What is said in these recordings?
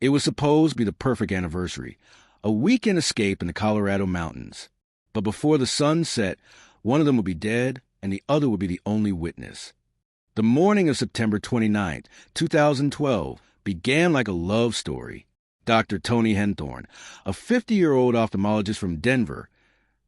It was supposed to be the perfect anniversary, a weekend escape in the Colorado mountains. But before the sun set, one of them would be dead and the other would be the only witness. The morning of September 29, 2012, began like a love story. Dr. Toni Henthorn, a 50-year-old ophthalmologist from Denver,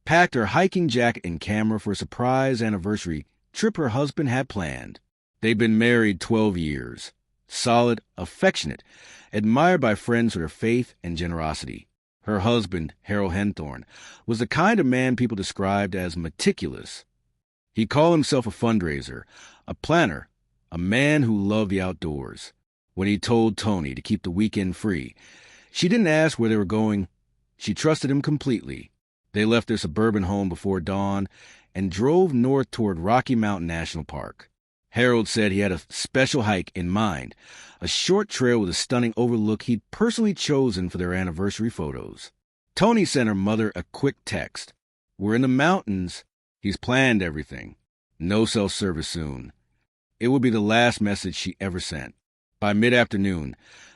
packed her hiking jacket and camera for a surprise anniversary trip her husband had planned. They'd been married 12 years. Solid, affectionate, admired by friends for their faith and generosity. Her husband, Harold Henthorn, was the kind of man people described as meticulous. He called himself a fundraiser, a planner, a man who loved the outdoors. When he told Toni to keep the weekend free, she didn't ask where they were going. She trusted him completely. They left their suburban home before dawn and drove north toward Rocky Mountain National Park. Harold said he had a special hike in mind, a short trail with a stunning overlook he'd personally chosen for their anniversary photos. Toni sent her mother a quick text. "We're in the mountains. He's planned everything. No self-service soon." It would be the last message she ever sent. By mid-afternoon,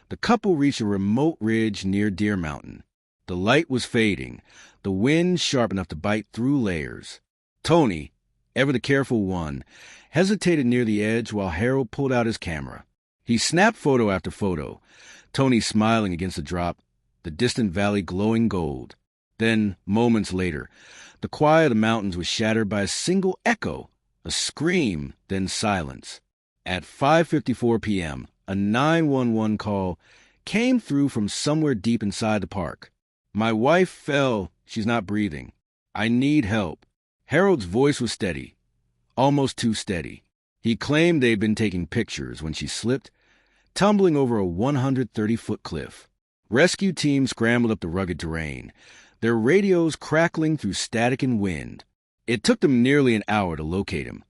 the couple reached a remote ridge near Deer Mountain. The light was fading, the wind sharp enough to bite through layers. Toni, ever the careful one, hesitated near the edge while Harold pulled out his camera. He snapped photo after photo, Toni smiling against the drop, the distant valley glowing gold. Then, moments later, the quiet of the mountains was shattered by a single echo, a scream, then silence. At 5:54 p.m., a 911 call came through from somewhere deep inside the park. "My wife fell. She's not breathing. I need help." Harold's voice was steady, almost too steady. He claimed they'd been taking pictures when she slipped, tumbling over a 130-foot cliff. Rescue teams scrambled up the rugged terrain, their radios crackling through static and wind. It took them nearly an hour to locate him,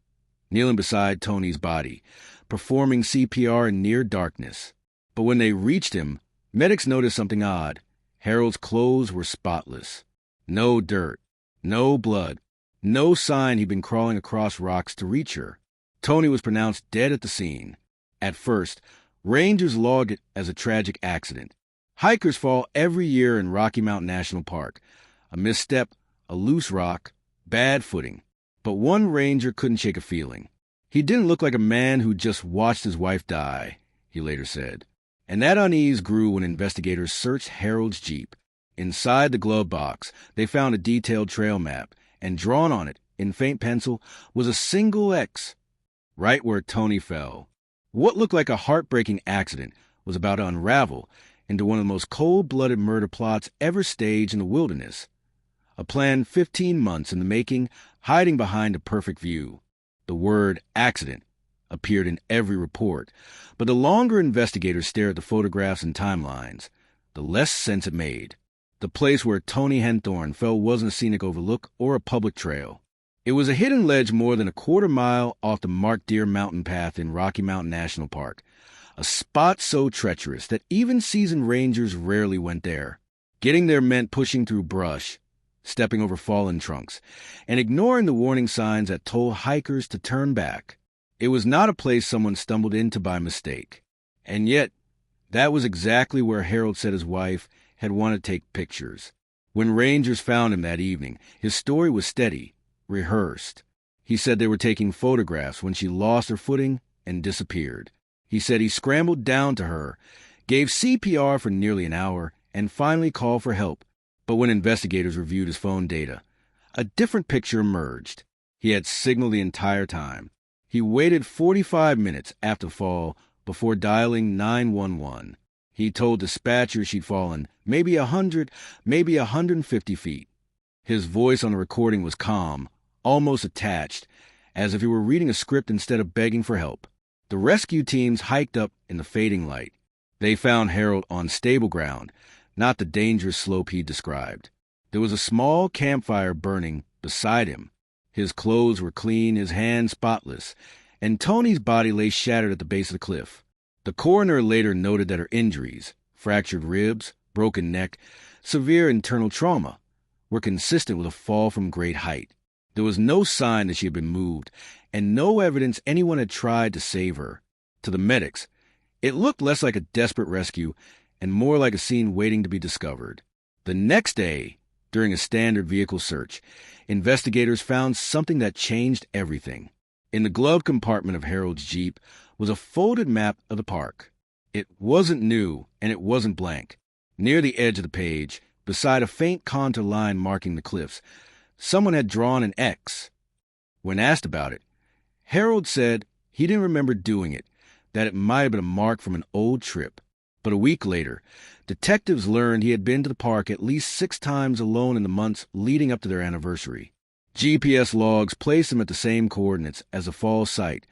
kneeling beside Toni's body, performing CPR in near darkness. But when they reached him, medics noticed something odd. Harold's clothes were spotless. No dirt, no blood, no sign he'd been crawling across rocks to reach her. Toni was pronounced dead at the scene. At first, rangers logged it as a tragic accident. Hikers fall every year in Rocky Mountain National Park. A misstep, a loose rock, bad footing. But one ranger couldn't shake a feeling. He didn't look like a man who just watched his wife die, he later said. And that unease grew when investigators searched Harold's Jeep. Inside the glove box, they found a detailed trail map, and drawn on it, in faint pencil, was a single X, right where Toni fell. What looked like a heartbreaking accident was about to unravel into one of the most cold-blooded murder plots ever staged in the wilderness. A plan 15 months in the making, hiding behind a perfect view. The word accident appeared in every report, but the longer investigators stared at the photographs and timelines, the less sense it made. The place where Toni Henthorn fell wasn't a scenic overlook or a public trail. It was a hidden ledge more than a quarter-mile off the marked Deer Mountain path in Rocky Mountain National Park, a spot so treacherous that even seasoned rangers rarely went there. Getting there meant pushing through brush, stepping over fallen trunks, and ignoring the warning signs that told hikers to turn back. It was not a place someone stumbled into by mistake. And yet, that was exactly where Harold said his wife had wanted to take pictures. When rangers found him that evening, his story was steady, rehearsed. He said they were taking photographs when she lost her footing and disappeared. He said he scrambled down to her, gave CPR for nearly an hour, and finally called for help. But when investigators reviewed his phone data, a different picture emerged. He had signaled the entire time. He waited 45 minutes after the fall before dialing 911. He told dispatchers she'd fallen maybe 100, maybe 150 feet. His voice on the recording was calm, almost attached, as if he were reading a script instead of begging for help. The rescue teams hiked up in the fading light. They found Harold on stable ground, not the dangerous slope he described. There was a small campfire burning beside him. His clothes were clean, his hands spotless, and Toni's body lay shattered at the base of the cliff. The coroner later noted that her injuries, fractured ribs, broken neck, severe internal trauma, were consistent with a fall from great height. There was no sign that she had been moved, and no evidence anyone had tried to save her. To the medics, it looked less like a desperate rescue and more like a scene waiting to be discovered. The next day, during a standard vehicle search, investigators found something that changed everything. In the glove compartment of Harold's Jeep was a folded map of the park. It wasn't new, and it wasn't blank. Near the edge of the page, beside a faint contour line marking the cliffs, someone had drawn an X. When asked about it, Harold said he didn't remember doing it, that it might have been a mark from an old trip. But a week later, detectives learned he had been to the park at least 6 times alone in the months leading up to their anniversary. GPS logs placed him at the same coordinates as the fall site,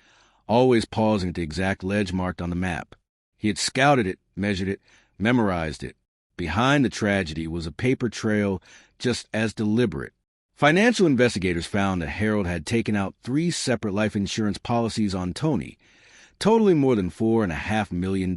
always pausing at the exact ledge marked on the map. He had scouted it, measured it, memorized it. Behind the tragedy was a paper trail just as deliberate. Financial investigators found that Harold had taken out 3 separate life insurance policies on Toni, totaling more than $4.5 million.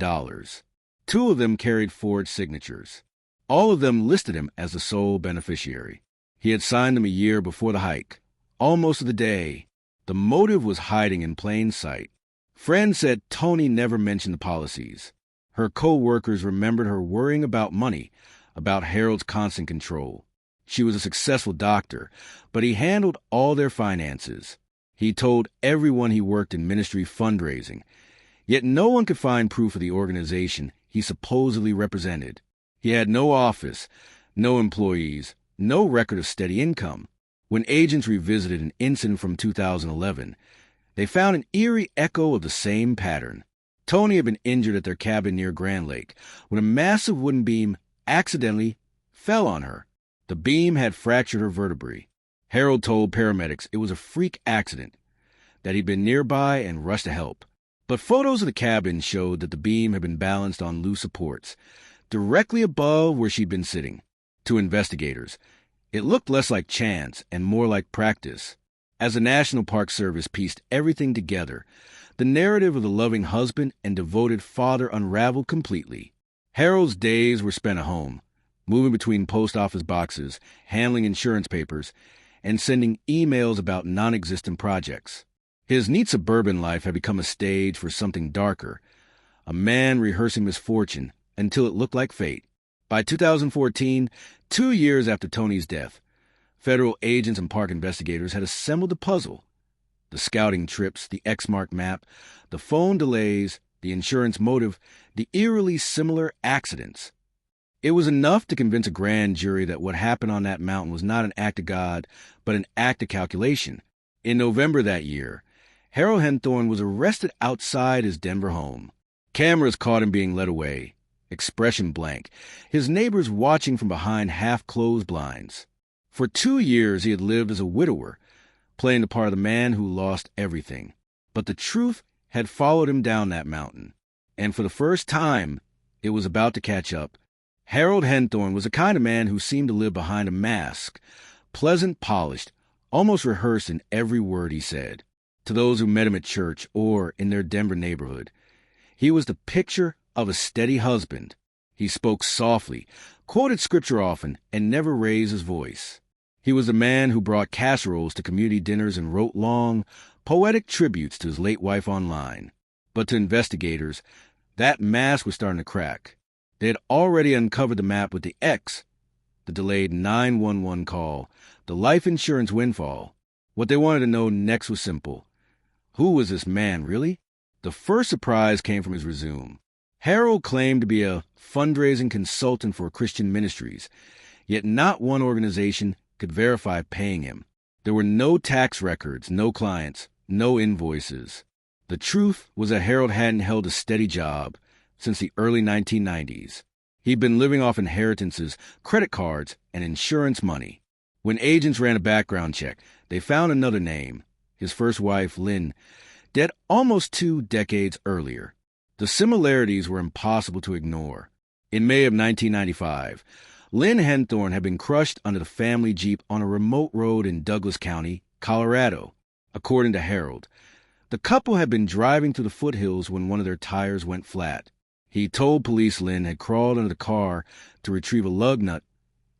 2 of them carried forged signatures. All of them listed him as the sole beneficiary. He had signed them a year before the hike, almost to the day. The motive was hiding in plain sight. Friends said Toni never mentioned the policies. Her co-workers remembered her worrying about money, about Harold's constant control. She was a successful doctor, but he handled all their finances. He told everyone he worked in ministry fundraising, yet no one could find proof of the organization he supposedly represented. He had no office, no employees, no record of steady income. When agents revisited an incident from 2011, they found an eerie echo of the same pattern. Toni had been injured at their cabin near Grand Lake when a massive wooden beam accidentally fell on her. The beam had fractured her vertebrae. Harold told paramedics it was a freak accident, that he'd been nearby and rushed to help. But photos of the cabin showed that the beam had been balanced on loose supports, directly above where she'd been sitting. To investigators, it looked less like chance and more like practice. As the National Park Service pieced everything together, the narrative of the loving husband and devoted father unraveled completely. Harold's days were spent at home, moving between post office boxes, handling insurance papers, and sending emails about non-existent projects. His neat suburban life had become a stage for something darker, a man rehearsing misfortune until it looked like fate. By 2014, 2 years after Toni's death, federal agents and park investigators had assembled the puzzle. The scouting trips, the X-marked map, the phone delays, the insurance motive, the eerily similar accidents. It was enough to convince a grand jury that what happened on that mountain was not an act of God, but an act of calculation. In November that year, Harold Henthorn was arrested outside his Denver home. Cameras caught him being led away, expression blank, his neighbors watching from behind half-closed blinds. For 2 years he had lived as a widower, playing the part of the man who lost everything. But the truth had followed him down that mountain, and for the first time, it was about to catch up. Harold Henthorn was the kind of man who seemed to live behind a mask, pleasant, polished, almost rehearsed in every word he said. To those who met him at church or in their Denver neighborhood, he was the picture of a steady husband. He spoke softly, quoted scripture often, and never raised his voice. He was the man who brought casseroles to community dinners and wrote long, poetic tributes to his late wife online. But to investigators, that mask was starting to crack. They had already uncovered the map with the X, the delayed 911 call, the life insurance windfall. What they wanted to know next was simple. Who was this man, really? The first surprise came from his resume. Harold claimed to be a fundraising consultant for Christian ministries, yet not one organization could verify paying him. There were no tax records, no clients, no invoices. The truth was that Harold hadn't held a steady job since the early 1990s. He'd been living off inheritances, credit cards, and insurance money. When agents ran a background check, they found another name, his first wife, Lynn, dead almost 2 decades earlier. The similarities were impossible to ignore. In May of 1995, Lynn Henthorn had been crushed under the family Jeep on a remote road in Douglas County, Colorado. According to Harold, the couple had been driving through the foothills when one of their tires went flat. He told police Lynn had crawled under the car to retrieve a lug nut,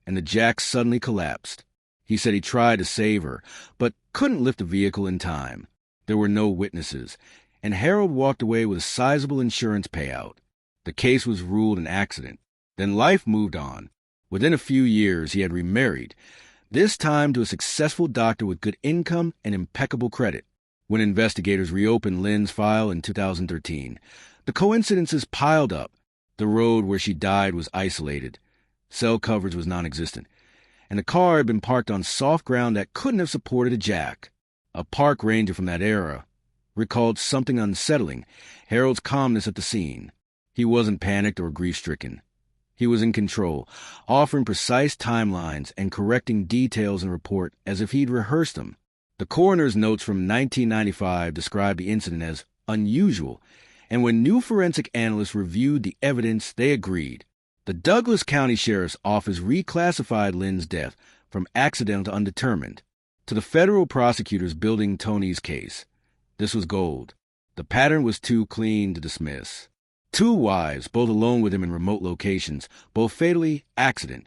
and the jack suddenly collapsed. He said he tried to save her, but couldn't lift the vehicle in time. There were no witnesses, and Harold walked away with a sizable insurance payout. The case was ruled an accident. Then life moved on. Within a few years, he had remarried, this time to a successful doctor with good income and impeccable credit. When investigators reopened Lynn's file in 2013, the coincidences piled up. The road where she died was isolated. Cell coverage was non-existent. And the car had been parked on soft ground that couldn't have supported a jack. A park ranger from that era recalled something unsettling, Harold's calmness at the scene. He wasn't panicked or grief-stricken. He was in control, offering precise timelines and correcting details in the report as if he'd rehearsed them. The coroner's notes from 1995 described the incident as unusual, and when new forensic analysts reviewed the evidence, they agreed. The Douglas County Sheriff's Office reclassified Lynn's death from accidental to undetermined to the federal prosecutors building Toni's case. This was gold. The pattern was too clean to dismiss. Two wives, both alone with him in remote locations, both fatally accident,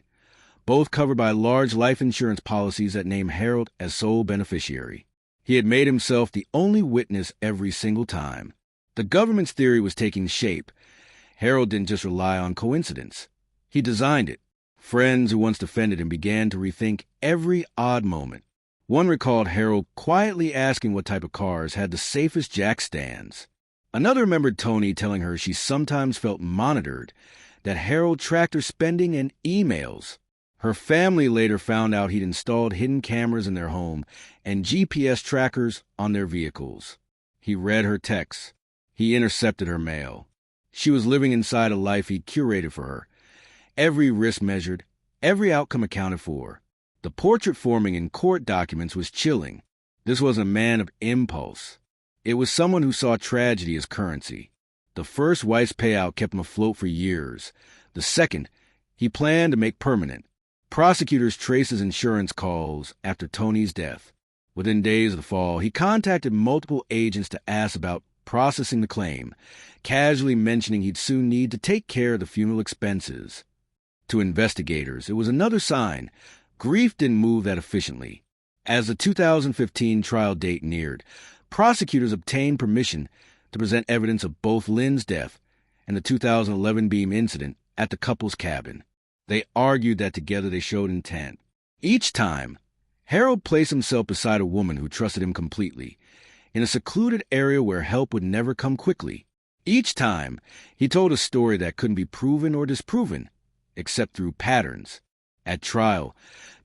both covered by large life insurance policies that named Harold as sole beneficiary. He had made himself the only witness every single time. The government's theory was taking shape. Harold didn't just rely on coincidence. He designed it. Friends who once defended him began to rethink every odd moment. One recalled Harold quietly asking what type of cars had the safest jack stands. Another remembered Toni telling her she sometimes felt monitored, that Harold tracked her spending and emails. Her family later found out he'd installed hidden cameras in their home and GPS trackers on their vehicles. He read her texts. He intercepted her mail. She was living inside a life he'd curated for her. Every risk measured, every outcome accounted for. The portrait forming in court documents was chilling. This wasn't a man of impulse. It was someone who saw tragedy as currency. The first wife's payout kept him afloat for years. The second, he planned to make permanent. Prosecutors traced his insurance calls after Toni's death. Within days of the fall, he contacted multiple agents to ask about processing the claim, casually mentioning he'd soon need to take care of the funeral expenses. To investigators, it was another sign. Grief didn't move that efficiently. As the 2015 trial date neared, prosecutors obtained permission to present evidence of both Lynn's death and the 2011 Beam incident at the couple's cabin. They argued that together they showed intent. Each time, Harold placed himself beside a woman who trusted him completely, in a secluded area where help would never come quickly. Each time, he told a story that couldn't be proven or disproven, except through patterns. At trial,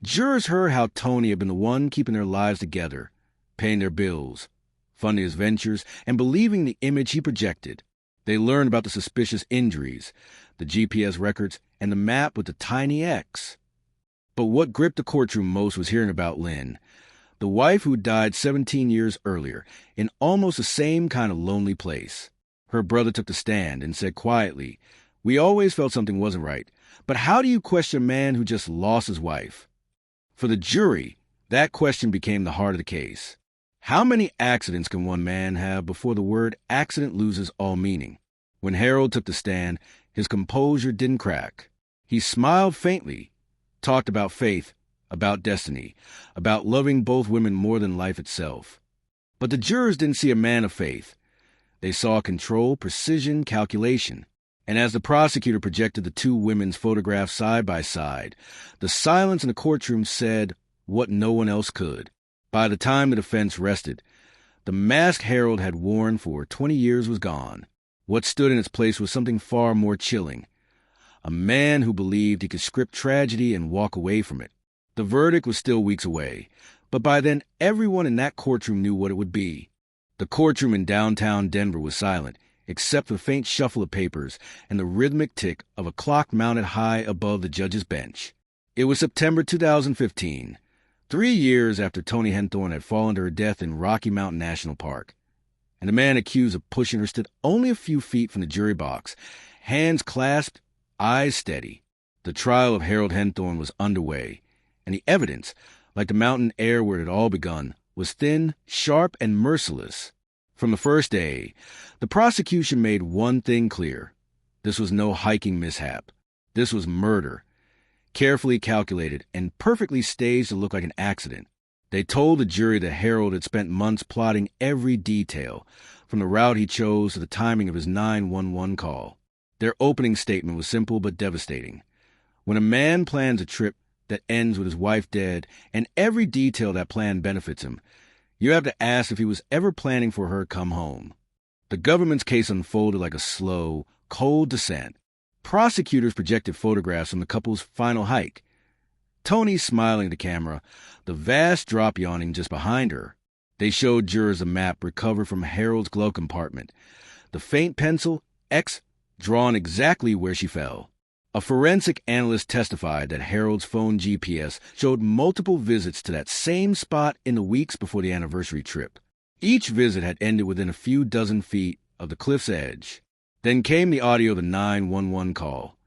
jurors heard how Toni had been the one keeping their lives together, paying their bills, funding his ventures, and believing the image he projected. They learned about the suspicious injuries, the GPS records, and the map with the tiny X. But what gripped the courtroom most was hearing about Lynn, the wife who died 17 years earlier, in almost the same kind of lonely place. Her brother took the stand and said quietly, "We always felt something wasn't right, but how do you question a man who just lost his wife?" For the jury, that question became the heart of the case. How many accidents can one man have before the word accident loses all meaning? When Harold took the stand, his composure didn't crack. He smiled faintly, talked about faith, about destiny, about loving both women more than life itself. But the jurors didn't see a man of faith. They saw control, precision, calculation. And as the prosecutor projected the two women's photographs side by side, the silence in the courtroom said what no one else could. By the time the defense rested, the mask Harold had worn for 20 years was gone. What stood in its place was something far more chilling. A man who believed he could script tragedy and walk away from it. The verdict was still weeks away, but by then everyone in that courtroom knew what it would be. The courtroom in downtown Denver was silent, except for the faint shuffle of papers and the rhythmic tick of a clock mounted high above the judge's bench. It was September 2015, 3 years after Toni Henthorn had fallen to her death in Rocky Mountain National Park, and the man accused of pushing her stood only a few feet from the jury box, hands clasped, eyes steady. The trial of Harold Henthorn was underway, and the evidence, like the mountain air where it had all begun, was thin, sharp, and merciless. From the first day, the prosecution made one thing clear. This was no hiking mishap. This was murder, carefully calculated and perfectly staged to look like an accident. They told the jury that Harold had spent months plotting every detail, from the route he chose to the timing of his 911 call. Their opening statement was simple but devastating. When a man plans a trip that ends with his wife dead and every detail of that plan benefits him, you have to ask if he was ever planning for her to come home. The government's case unfolded like a slow, cold descent. Prosecutors projected photographs from the couple's final hike. Toni smiling at the camera, the vast drop yawning just behind her. They showed jurors a map recovered from Harold's glove compartment. The faint pencil, X, drawn exactly where she fell. A forensic analyst testified that Harold's phone GPS showed multiple visits to that same spot in the weeks before the anniversary trip. Each visit had ended within a few dozen feet of the cliff's edge. Then came the audio of the 911 call.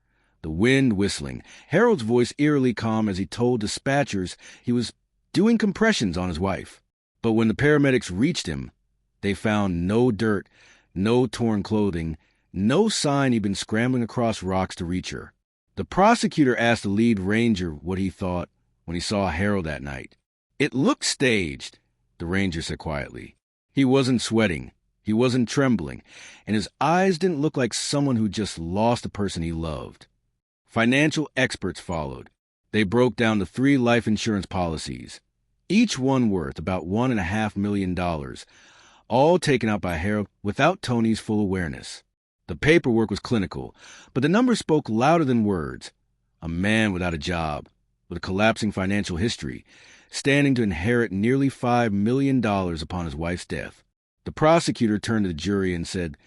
The wind whistling, Harold's voice eerily calm as he told dispatchers he was doing compressions on his wife. But when the paramedics reached him, they found no dirt, no torn clothing, no sign he'd been scrambling across rocks to reach her. The prosecutor asked the lead ranger what he thought when he saw Harold that night. "It looked staged," the ranger said quietly. He wasn't sweating, he wasn't trembling, and his eyes didn't look like someone who just lost a person he loved. Financial experts followed. They broke down the 3 life insurance policies, each one worth about $1.5 million, all taken out by Harold without Toni's full awareness. The paperwork was clinical, but the numbers spoke louder than words. A man without a job, with a collapsing financial history, standing to inherit nearly $5 million upon his wife's death. The prosecutor turned to the jury and said,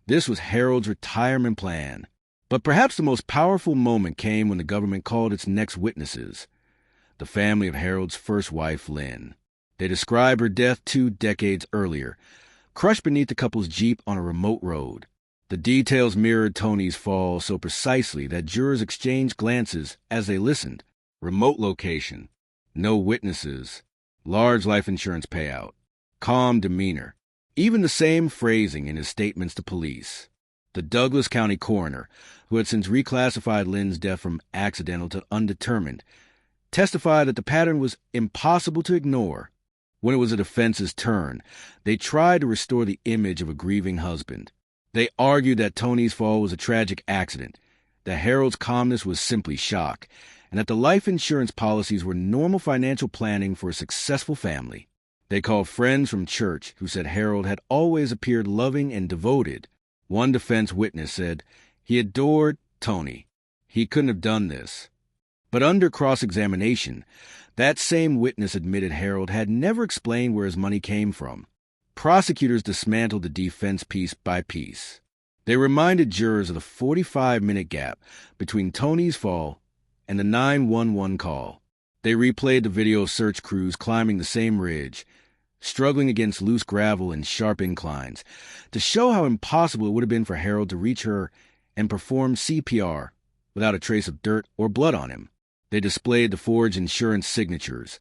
this was Harold's retirement plan. But perhaps the most powerful moment came when the government called its next witnesses, the family of Harold's first wife, Lynn. They described her death 2 decades earlier, crushed beneath the couple's Jeep on a remote road. The details mirrored Toni's fall so precisely that jurors exchanged glances as they listened. Remote location, no witnesses, large life insurance payout, calm demeanor, even the same phrasing in his statements to police. The Douglas County coroner, who had since reclassified Lynn's death from accidental to undetermined, testified that the pattern was impossible to ignore. When it was the defense's turn, they tried to restore the image of a grieving husband. They argued that Toni's fall was a tragic accident, that Harold's calmness was simply shock, and that the life insurance policies were normal financial planning for a successful family. They called friends from church who said Harold had always appeared loving and devoted. One defense witness said he adored Toni. He couldn't have done this. But under cross-examination, that same witness admitted Harold had never explained where his money came from. Prosecutors dismantled the defense piece by piece. They reminded jurors of the 45-minute gap between Toni's fall and the 911 call. They replayed the video of search crews climbing the same ridge, struggling against loose gravel and sharp inclines, to show how impossible it would have been for Harold to reach her and perform CPR without a trace of dirt or blood on him. They displayed the forged insurance signatures,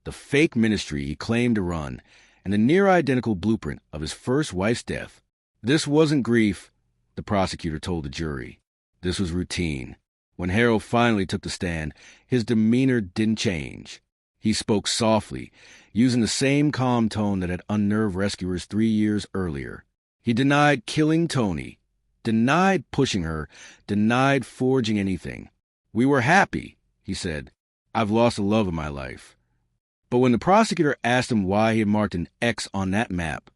the fake ministry he claimed to run, and the near-identical blueprint of his first wife's death. This wasn't grief, the prosecutor told the jury. This was routine. When Harold finally took the stand, his demeanor didn't change. He spoke softly, using the same calm tone that had unnerved rescuers 3 years earlier. He denied killing Toni, denied pushing her, denied forging anything. "We were happy," he said. "I've lost the love of my life." But when the prosecutor asked him why he had marked an X on that map,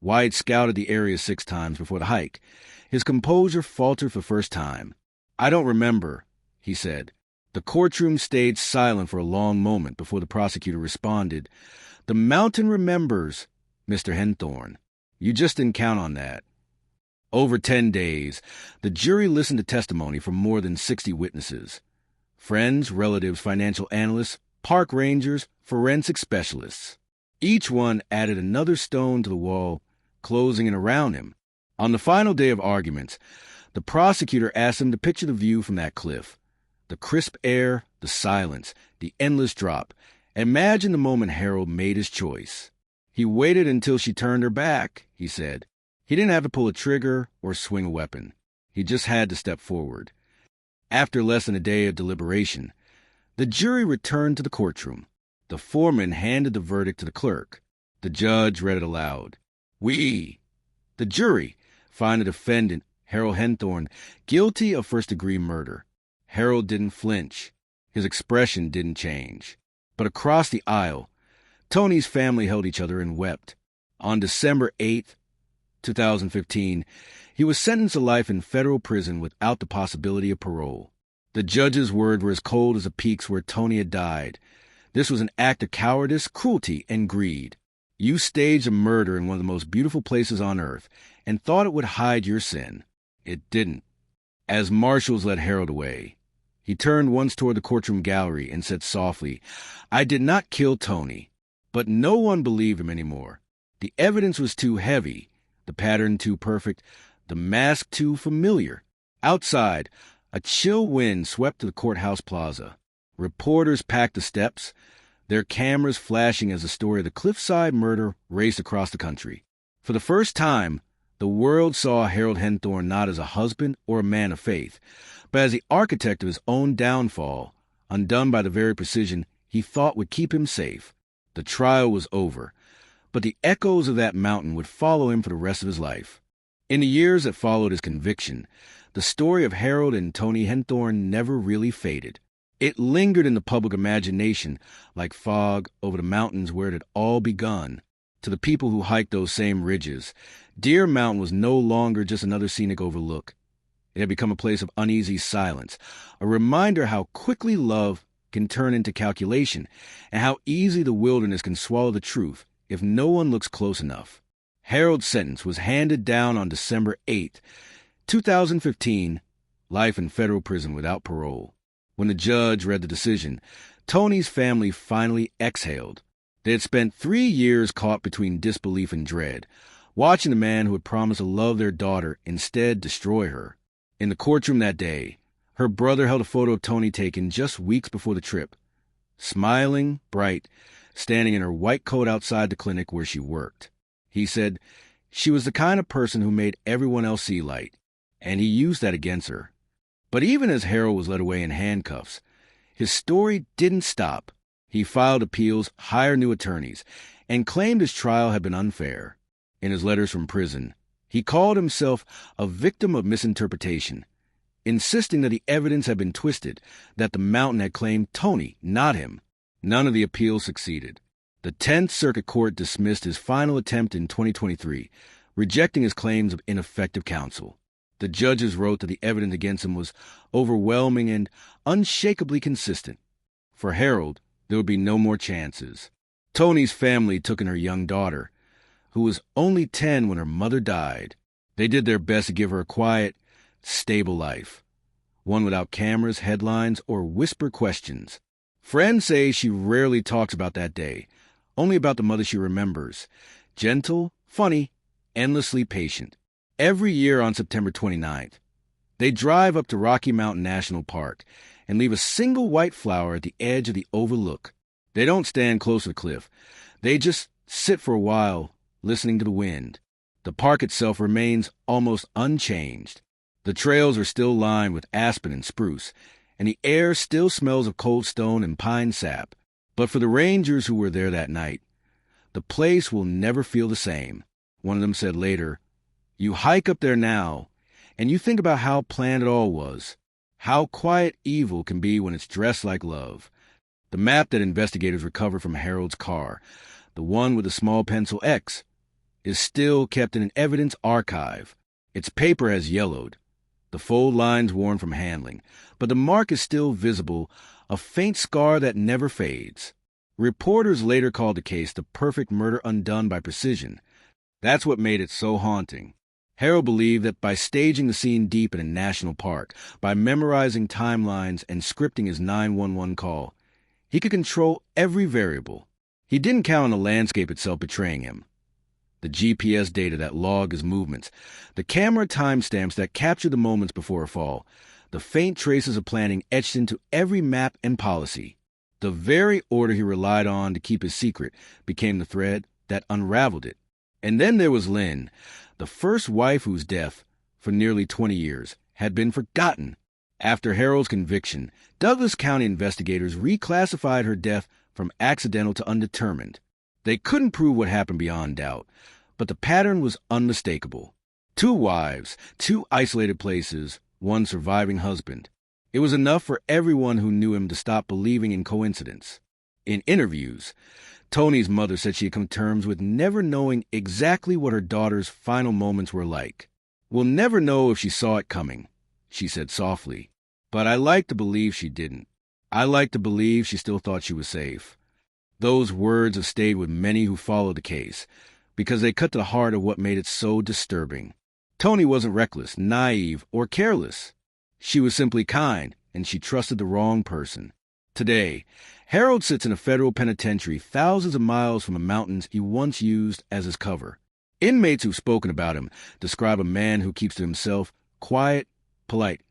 why he'd scouted the area 6 times before the hike, his composure faltered for the first time. "I don't remember," he said. The courtroom stayed silent for a long moment before the prosecutor responded. "The mountain remembers, Mr. Henthorn. You just didn't count on that." Over 10 days, the jury listened to testimony from more than 60 witnesses. Friends, relatives, financial analysts, park rangers, forensic specialists. Each one added another stone to the wall, closing in around him. On the final day of arguments, the prosecutor asked him to picture the view from that cliff. The crisp air, the silence, the endless drop. Imagine the moment Harold made his choice. He waited until she turned her back, he said. He didn't have to pull a trigger or swing a weapon. He just had to step forward. After less than a day of deliberation, the jury returned to the courtroom. The foreman handed the verdict to the clerk. The judge read it aloud. "We, the jury, find the defendant Harold Henthorn, guilty of first-degree murder. Harold didn't flinch. His expression didn't change. But across the aisle, Toni's family held each other and wept. On December 8th, 2015, he was sentenced to life in federal prison without the possibility of parole. The judge's words were as cold as the peaks where Toni had died. This was an act of cowardice, cruelty, and greed. You staged a murder in one of the most beautiful places on earth and thought it would hide your sin. It didn't. As marshals led Harold away, he turned once toward the courtroom gallery and said softly, "I did not kill Toni." But no one believed him anymore. The evidence was too heavy, the pattern too perfect, the mask too familiar. Outside, a chill wind swept to the courthouse plaza. Reporters packed the steps, their cameras flashing as the story of the Cliffside murder raced across the country. For the first time, the world saw Harold Henthorn not as a husband or a man of faith, but as the architect of his own downfall, undone by the very precision he thought would keep him safe. The trial was over, but the echoes of that mountain would follow him for the rest of his life. In the years that followed his conviction, the story of Harold and Toni Henthorn never really faded. It lingered in the public imagination like fog over the mountains where it had all begun. To the people who hiked those same ridges, Deer Mountain was no longer just another scenic overlook. It had become a place of uneasy silence, a reminder how quickly love can turn into calculation, and how easily the wilderness can swallow the truth if no one looks close enough. Harold's sentence was handed down on December 8th, 2015, life in federal prison without parole. When the judge read the decision, Toni's family finally exhaled. They had spent 3 years caught between disbelief and dread, watching the man who had promised to love their daughter instead destroy her. In the courtroom that day, her brother held a photo of Toni taken just weeks before the trip, smiling, bright, standing in her white coat outside the clinic where she worked. He said she was the kind of person who made everyone else see light, and he used that against her. But even as Harold was led away in handcuffs, his story didn't stop. He filed appeals, hired new attorneys, and claimed his trial had been unfair. In his letters from prison, he called himself a victim of misinterpretation, insisting that the evidence had been twisted, that the mountain had claimed Toni, not him. None of the appeals succeeded. The 10th Circuit Court dismissed his final attempt in 2023, rejecting his claims of ineffective counsel. The judges wrote that the evidence against him was overwhelming and unshakably consistent. For Harold, there would be no more chances. Toni's family took in her young daughter, who was only 10 when her mother died. They did their best to give her a quiet, stable life, one without cameras, headlines, or whisper questions. Friends say she rarely talks about that day, only about the mother she remembers, gentle, funny, endlessly patient. Every year on September 29th, they drive up to Rocky Mountain National Park and leave a single white flower at the edge of the overlook. They don't stand close to the cliff. They just sit for a while, listening to the wind. The park itself remains almost unchanged. The trails are still lined with aspen and spruce, and the air still smells of cold stone and pine sap. But for the rangers who were there that night, the place will never feel the same. One of them said later, "You hike up there now, and you think about how planned it all was, how quiet evil can be when it's dressed like love." The map that investigators recovered from Harold's car, the one with the small pencil X, is still kept in an evidence archive. Its paper has yellowed, the fold lines worn from handling, but the mark is still visible, a faint scar that never fades. Reporters later called the case the perfect murder undone by precision. That's what made it so haunting. Harold believed that by staging the scene deep in a national park, by memorizing timelines and scripting his 911 call, he could control every variable. He didn't count on the landscape itself betraying him. The GPS data that logged his movements, the camera timestamps that captured the moments before a fall, the faint traces of planning etched into every map and policy. The very order he relied on to keep his secret became the thread that unraveled it. And then there was Lynn, the first wife whose death, for nearly 20 years, had been forgotten. After Harold's conviction, Douglas County investigators reclassified her death from accidental to undetermined. They couldn't prove what happened beyond doubt, but the pattern was unmistakable. 2 wives, 2 isolated places, 1 surviving husband. It was enough for everyone who knew him to stop believing in coincidence. In interviews, Toni's mother said she had come to terms with never knowing exactly what her daughter's final moments were like. "We'll never know if she saw it coming," she said softly. "But I like to believe she didn't. I like to believe she still thought she was safe." Those words have stayed with many who followed the case, because they cut to the heart of what made it so disturbing. Toni wasn't reckless, naive, or careless. She was simply kind, and she trusted the wrong person. Today, Harold sits in a federal penitentiary thousands of miles from the mountains he once used as his cover. Inmates who've spoken about him describe a man who keeps to himself, quiet, polite,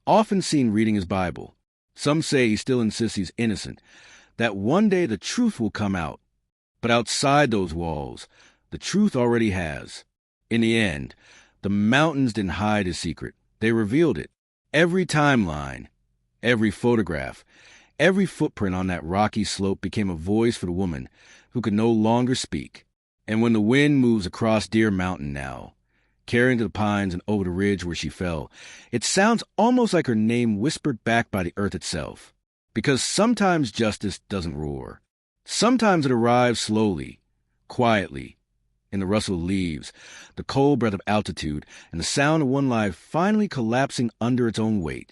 often seen reading his Bible. Some say he still insists he's innocent, that one day the truth will come out. But outside those walls, the truth already has. In the end, the mountains didn't hide his secret. They revealed it. Every timeline, every photograph, every footprint on that rocky slope became a voice for the woman who could no longer speak. And when the wind moves across Deer Mountain now, carrying to the pines and over the ridge where she fell, it sounds almost like her name whispered back by the earth itself. Because sometimes justice doesn't roar. Sometimes it arrives slowly, quietly, in the rustle of leaves, the cold breath of altitude, and the sound of one life finally collapsing under its own weight.